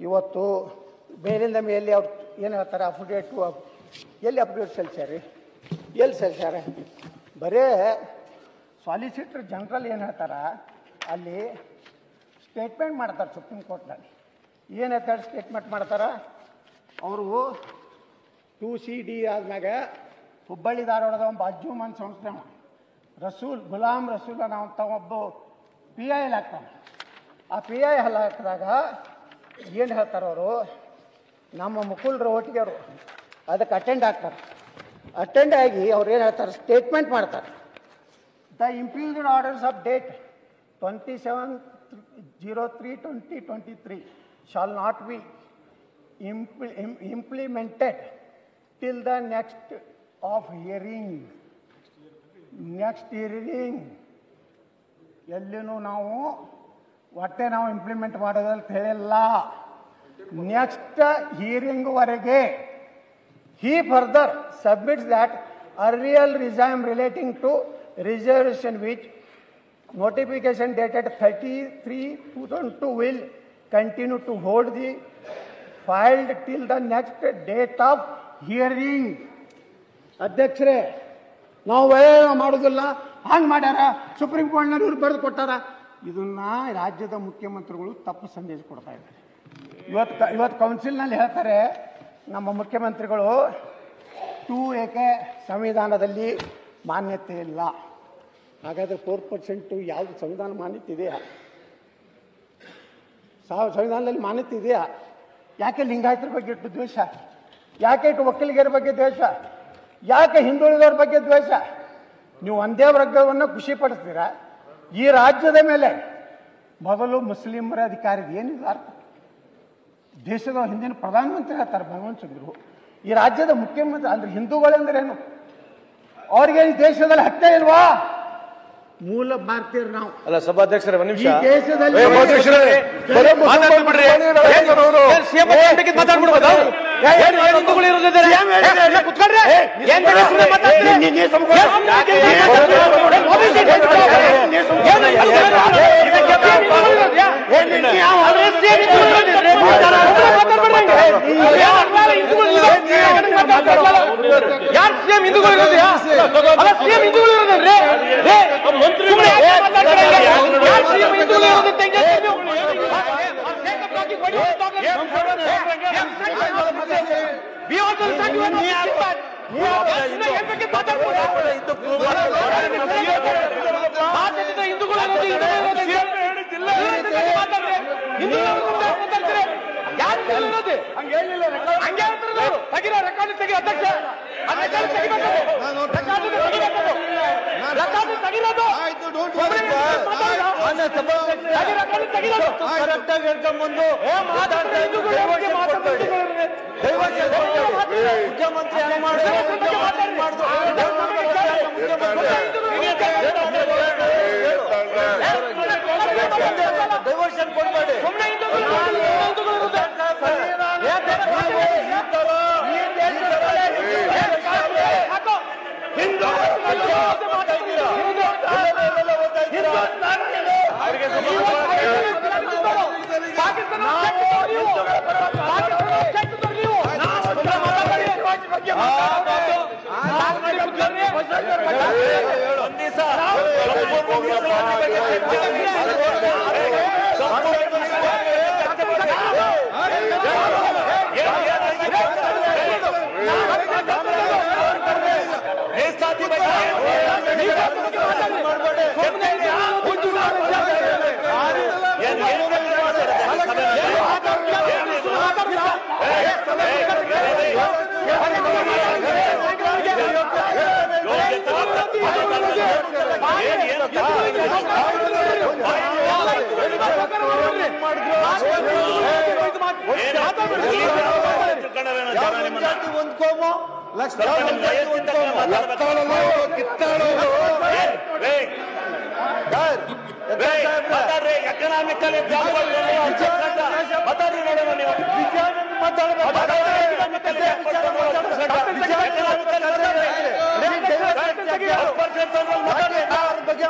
ಇವತ್ತು ಮೇಲಿಂದ ಮೇಲೆ ಅವ್ರು ಏನು ಹೇಳ್ತಾರೆ ಅಪ್ಡೇಟು ಎಲ್ಲಿ ಅಪ್ಡೇಟ್ ಸಲ್ಲಿಸ್ಯಾರಿ ಎಲ್ಲಿ ಸಲ್ಲಿಸ್ಯಾರ ಬರೇ ಸಾಲಿಸಿಟರ್ ಜನರಲ್ ಏನು ಹೇಳ್ತಾರೆ ಅಲ್ಲಿ ಸ್ಟೇಟ್ಮೆಂಟ್ ಮಾಡ್ತಾರೆ ಸುಪ್ರೀಂ ಕೋರ್ಟ್ನಲ್ಲಿ ಏನು ಹೇಳ್ತಾರೆ ಸ್ಟೇಟ್ಮೆಂಟ್ ಮಾಡ್ತಾರೆ ಅವರು 2CD ಆದ್ಮ್ಯಾಗ ಹುಬ್ಬಳ್ಳಿ ಧಾರವಾಡದ ಒಬ್ಬ ಅಜ್ಜುಮನ್ ಸಂಸ್ಥೆ ರಸೂಲ್ ಗುಲಾಮ್ ರಸೂಲ್ ಅಂತ ಒಬ್ಬ PI ಹಾಕ್ತಾನೆ ಆ PI ಹಾಕಿದಾಗ ಏನು ಹೇಳ್ತಾರೆ ಅವರು ನಮ್ಮ ಮುಕುಲ್ ರೋಹಟಿಗೆ ಅವರು ಅದಕ್ಕೆ ಅಟೆಂಡ್ ಆಗ್ತಾರೆ ಅಟೆಂಡ್ ಆಗಿ ಅವ್ರು ಏನು ಹೇಳ್ತಾರೆ ಸ್ಟೇಟ್ಮೆಂಟ್ ಮಾಡ್ತಾರೆ the impused orders of date 27/03/2023 shall not be implemented till the next hearing ಎಲ್ಲಿನೂ ನಾವು ಒಟ್ಟೆ ನಾವು ಇಂಪ್ಲಿಮೆಂಟ್ ಮಾಡೋದಂತ ಹೇಳಿಲ್ಲ ನೆಕ್ಸ್ಟ್ ಹಿಯರಿಂಗ್ವರೆಗೆ he further submits that earlier regime relating to reservation which notification dated 33/2002 will continue to hold the filed till the next date of hearing. ಅಧ್ಯಕ್ಷರೇ ನಾವು ಮಾಡೋದಿಲ್ಲ ಹಂಗೆ ಮಾಡ್ಯಾರ ಸುಪ್ರೀಂ ಕೋರ್ಟ್ನಲ್ಲಿ ಇವ್ರು ಬರೆದು ಕೊಟ್ಟಾರ ಇದನ್ನ ರಾಜ್ಯದ ಮುಖ್ಯಮಂತ್ರಿಗಳು ತಪ್ಪು ಸಂದೇಶ ಕೊಡ್ತಾ ಇದ್ದಾರೆ ಇವತ್ತು ಕೌನ್ಸಿಲ್ನಲ್ಲಿ ಹೇಳ್ತಾರೆ ನಮ್ಮ ಮುಖ್ಯಮಂತ್ರಿಗಳು 2A ಸಂವಿಧಾನದಲ್ಲಿ ಮಾನ್ಯತೆ ಇಲ್ಲ ಹಾಗಾದರೆ 4% ಯಾವುದು ಸಂವಿಧಾನ ಮಾನ್ಯತೆ ಇದೆಯಾ ಸಂವಿಧಾನದಲ್ಲಿ ಮಾನ್ಯತೆ ಇದೆಯಾ ಯಾಕೆ ಲಿಂಗಾಯತರ ಬಗ್ಗೆ ಇಟ್ಟು ದ್ವೇಷ ಯಾಕೆ ಇಟ್ಟು ಒಕ್ಕಲಿಗರ ಬಗ್ಗೆ ದ್ವೇಷ ಯಾಕೆ ಹಿಂದುಳಿದವರ ಬಗ್ಗೆ ದ್ವೇಷ ನೀವು ಒಂದೇ ವರ್ಗವನ್ನು ಖುಷಿ ಪಡಿಸ್ತೀರಾ ಈ ರಾಜ್ಯದ ಮೇಲೆ ಮೊದಲು ಮುಸ್ಲಿಮರ ಅಧಿಕಾರಿ ಏನಿಲ್ಲ ದೇಶದ ಹಿಂದಿನ ಪ್ರಧಾನಮಂತ್ರಿ ಹೇಳ್ತಾರೆ ಭಗವಂತ ಸಿಂಗ್ರು ಈ ರಾಜ್ಯದ ಮುಖ್ಯಮಂತ್ರಿ ಅಂದ್ರೆ ಹಿಂದೂಗಳೆಂದ್ರೇನು ಅವ್ರಿಗೆ ಈ ದೇಶದಲ್ಲಿ ಹಕ್ಕೆ ಇಲ್ವಾ ಮೂಲ ಭಾರತೀಯರು ನಾವು ಅಲ್ಲ ಸಭಾಧ್ಯಕ್ಷರೇ ಒಂದು ನಿಮಿಷ ದೇಶದಲ್ಲಿ ಯಾರು ಸಿಎಂ ಹಿಂದೂಗಳು ಇರೋದ್ಯಾ ಅಲ್ಲ ಸಿಎಂ ಹಿಂದೂಗಳು ಇರೋದನ್ರಿ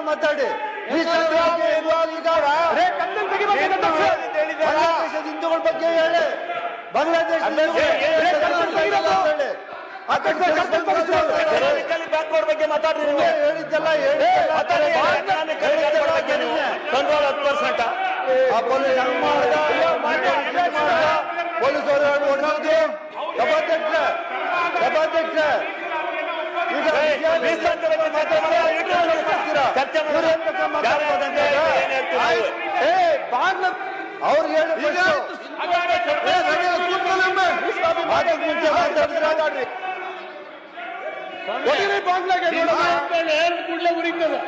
ಮಾತಾಡಿ ಹಿಂದೂಗಳ ಬಗ್ಗೆ ಹೇಳಿ ಬಾಂಗ್ಲಾದೇಶ ಬ್ಯಾಕ್ವರ್ಡ್ ಬಗ್ಗೆ ಮಾತಾಡ್ರಿ ನೀವು ಹೇಳಿದ್ದೆಲ್ಲ ಕಂಟ್ರೋಲ್ 10%. ಪೊಲೀಸರು ಓಡಾಡುದು ಸಭಾಧ್ಯಕ್ಷ ಅವ್ರು ಕೂಡಲೇ ಉರಿತದೆ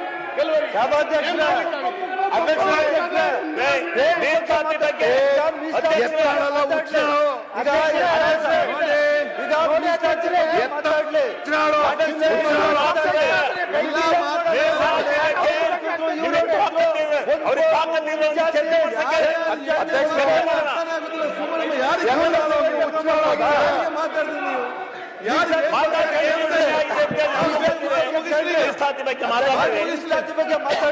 ಮಾತಾಡಿ